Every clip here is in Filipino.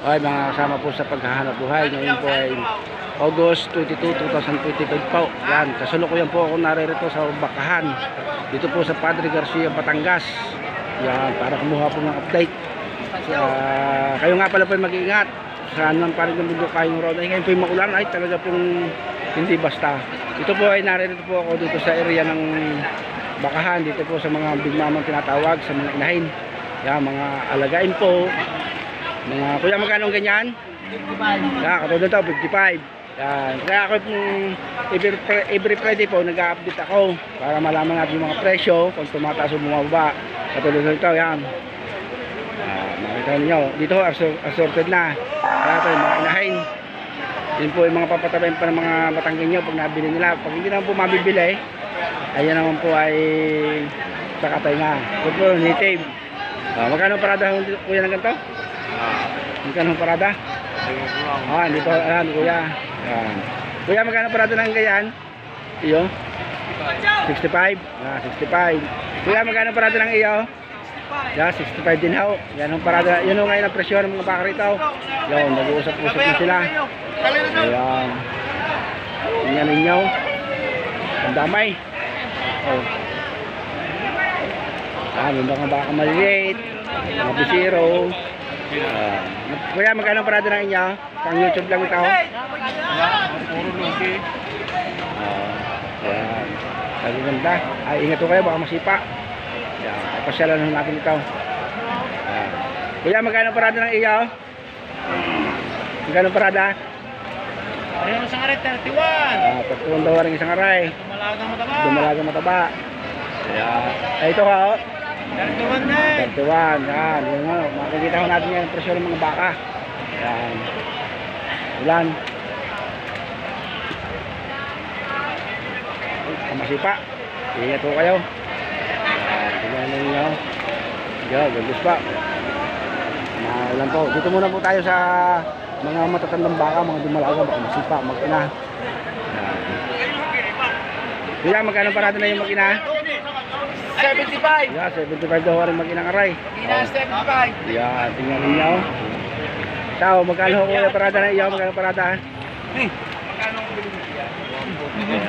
Okay, mga kasama po sa paghahanap buhay. Ngayon po ay August 22, 2025 po. Yan, kasalukuyan po ako naririto sa Bakahan. Dito po sa Padre Garcia, Batangas. Yan, para kumuha po ng update. Kayo nga pala po mag-iingat. Saan man pa rin ng bundok kayong road. Ay, ngayon po yung makulan ay talaga pong hindi basta. Ito po ay naririto po ako dito sa area ng Bakahan. Dito po sa mga bigmamang tinatawag, sa mga inahin. Yan, mga alagain po. Mga kuya, magkano ganyan? 55. Yeah, katulad ito, 55. Yan. Kaya ako every Friday po nag-update ako para malaman natin yung mga presyo kung tumataas o bumababa. Katulad ito, yan. Makita ninyo. Dito, assorted na. Kaya ito, yung mga inahin. Yun po yung mga papatabayin pa ng mga Batanggenyo pag nabili nila. Pag hindi naman po mabibili, ayan naman po ay sa katay na. Ito po, native. Magkano parada kuya ng ganito? Magkano parada? Hindi ko alam kuya. Yan. Kuya, magkano parada ng ganyan? Iyo? 65? 65. Kuya, magkano parada ng iyo? 65 din ho. Yan ang parada. Yun ang ngayon ang presyo ng mga baka rito. Yan, nag-uusap-usap na sila. Ayan. Tingnan ninyo. Ang damay. Yung mga baka maliliit, mga bisiro. Kuya, magkano parada ng inyo? Pang YouTube lang ito. Puro lugi. Ayan. Sabi ganda. Ay, ingat ko kayo, baka masipa. Ayan. Pasyalan natin ito. Ayan. Kuya, magkano parada ng iyo? Magkano parada? Ayun, isang aray, 31. 31 daw rin isang aray. Dumalagang mataba. Dumalagang mataba. Ayan. Ay, ito ka, 31 na eh. 31, yan. Yun nga, makikita ko natin yan ang presyo ng mga baka. Yan. Ulan. Kamasipa. Ingat po kayo. Yan. Tingnan ninyo. Yan, gandus pa. Ulan po. Dito muna po tayo sa mga matatandang baka, mga dumalaga, baka masipa, mag-ina. Yan. Kuya, magkano parado na yung mag-ina? 75. Yeah, 75 daw rin mag-inang aray. Ina 75. Yeah, tingnan ninyo. Tao, magkano kuya parada na iyo? Magkano parada? Magkano ang bilhin niya?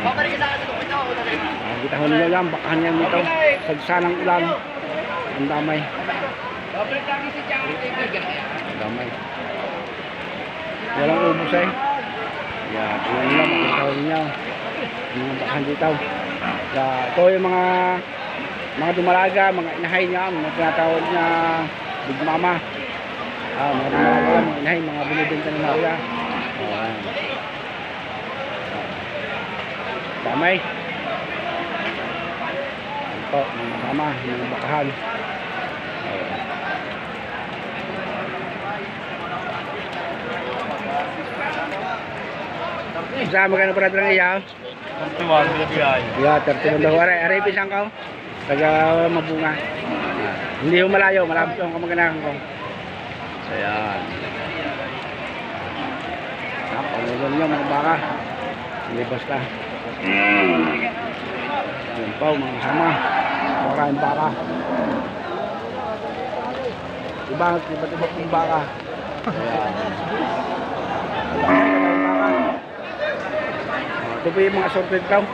Babalik ka sa akin ito. Kita ko ninyo yan, bakahan yan dito. Sagsanang ulan. Ang damay. Babalik lagi si Chang. Ang damay. Walang ubos eh. Yeah, tingnan ninyo, makita ko ninyo. Mga bakahan dito. Yeah, ito yung mga dumalaga, mga inahay niya, mga tinatawag niya Big Mama. Mga dumalaga, mga inahay, mga binibenta ng kuya. Damay. Ito, mga mama, mga bakahan. Sa magkano pa natin ang iyaw? 31 bilabiyay. Yeah, 31 daw. Aray, pisang ka. Taga mabunga. Hindi ho malayo, malapit yung kamag-anakan ko. Ayan. Napangulong nyo mga baka. Hindi basta. Ayan po mga sama. Maraming baka. Iba't pong baka. Ayan. Ito po yung mga assorted daw.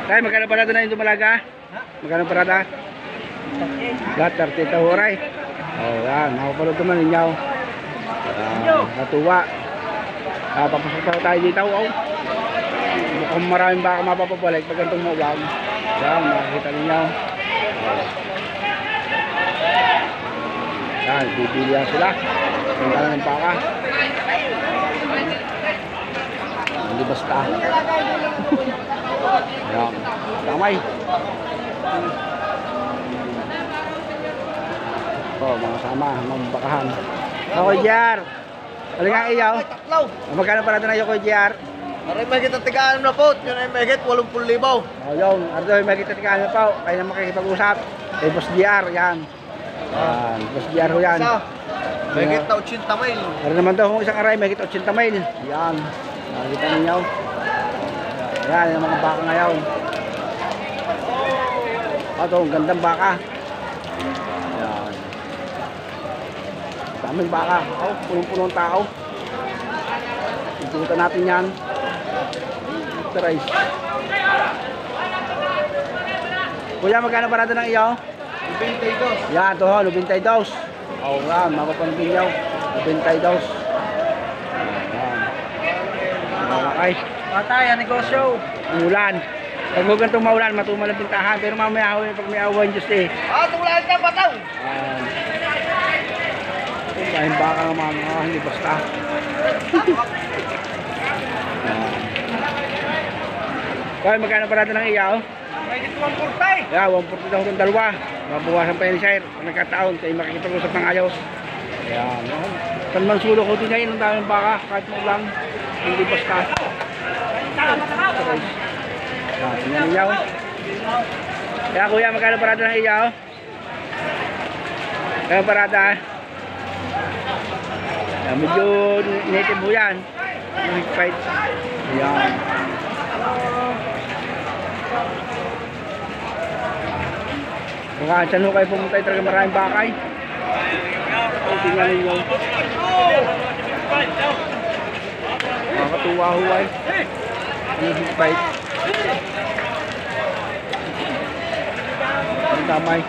Tay, magkano parada na yung dumalaga? Magkano parada? Lahat, 30 tahuray. Yan, makapalod naman ninyo. Natuwa. Papasok tayo dito. Mukhang maraming baka mapapabalik pag ganitong maulang. Yan, makikita ninyo. Yan, bibilihan sila. Punta na ng baka. Hindi basta. Ayan. Damay. Mga sama, mga bakahan. Kuya JR. Ano nga iyaw? Magkano pa natin na yung Kuya JR? Aray, may kita tigaan na po. Yun ay may hit 80,000. Yun. Ardo, may kita tigaan na po. Kaya na makikipag-usap. Kay Boss JR, yan. Boss JR ho yan. May hit na 80 mil. Pero naman daw kung isang aray, may hit 80 mil. Yan. Nakikita ninyo. Yan, yung mga baka ngayon. Ito, ang gandang baka. Yan. Daming baka. Oh, punong-punong tao. Ikutan natin yan. Rice. Kuya, magkano parada ng iyo? 22. Yan, ito ho, 92. Oh, yan, mapapanggin nyo. 92. Yan. Okay. Patay, negosyo. Umulan. Pag huwag ganitong maulan, matumal ang pintahan. Pero mamaya pag may awan, Diyos eh. Tumulaan ka, bataw. Dahil baka nga mga hindi basta. Kaya magkano parada ng iyaw? May dito 140. Yeah, 140 daw itong dalawa. Mabuwasan pa yun, sir. Pag nagkataon, kayo makikipag-usap ng ayos. Ayan. Kanman sulo ko din ngayon ng daming baka. Kahit mo lang, hindi basta. Tingnan iyaw. Kaya kuya, magkano parada ng iyaw? Kaya parada. Medyo native mo yan. Fight. Ayan. Baka saan ho kayo pumunta talaga maraming bakay. Tingnan ninyo. Makakatuwa ho ay. Fight. Ang damay.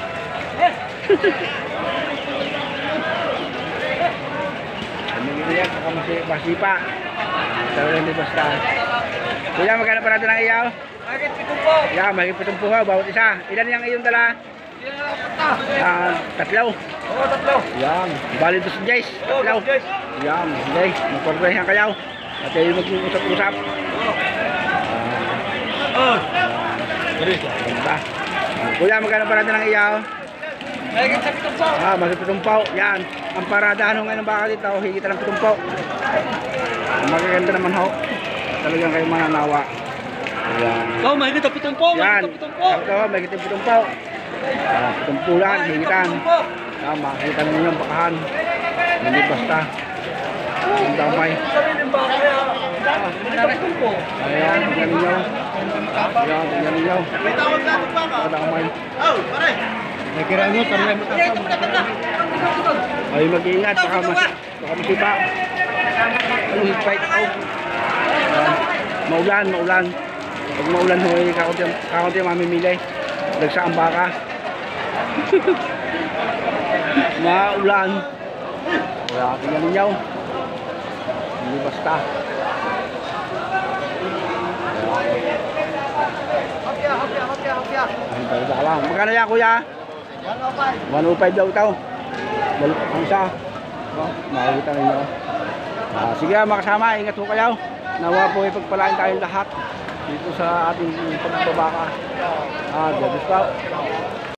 Yan, saka masipa. Talaga hindi basta. Kuya, magkano parada ng iyaw? Bakit pitong po? Yan, mahigit 70 bawat isa. Ilan yung iyong dala? Tatlaw. Oo, tatlo. Yan, bali doon si Jace. Tatlaw. Yan, hindi. Magkorprehan kayo. At kayo mag-usap-usap. Ganda. Kuya, magkano parada ng iyaw? Bakit sa pitong po? Mahigit 70. Yan. Ang parada ngayon ng baka dito, higit ng 70. Magaganda naman ho. Talagang kayo mananawa. Ayan. Oh, mahigit ang pitong po. Yan. Ito, mahigit ang 70. 70 lang, higitan. Makikita ninyo yung bakahan. Hindi basta. Ang damay. Ayan, tingnan ninyo. Ayan, tingnan ninyo. Ang damay. May kirango, tarila mo tapos. Ay, mag-iingat. Baka masipa. Anong fight out? Maulan. Pag maulan, kakunti ang mamimili. Dagsa ang baka. Maulan. Wala, tingnan ninyo. Hindi basta. Hopya. Ay, talaga lang. Magkano yan, kuya? 105 daw ito. Ang isa. Makikita ninyo. Sige mga kasama, ingat po kayo. Nawa po ipagpalain tayong lahat dito sa ating pagbabaka. God bless po.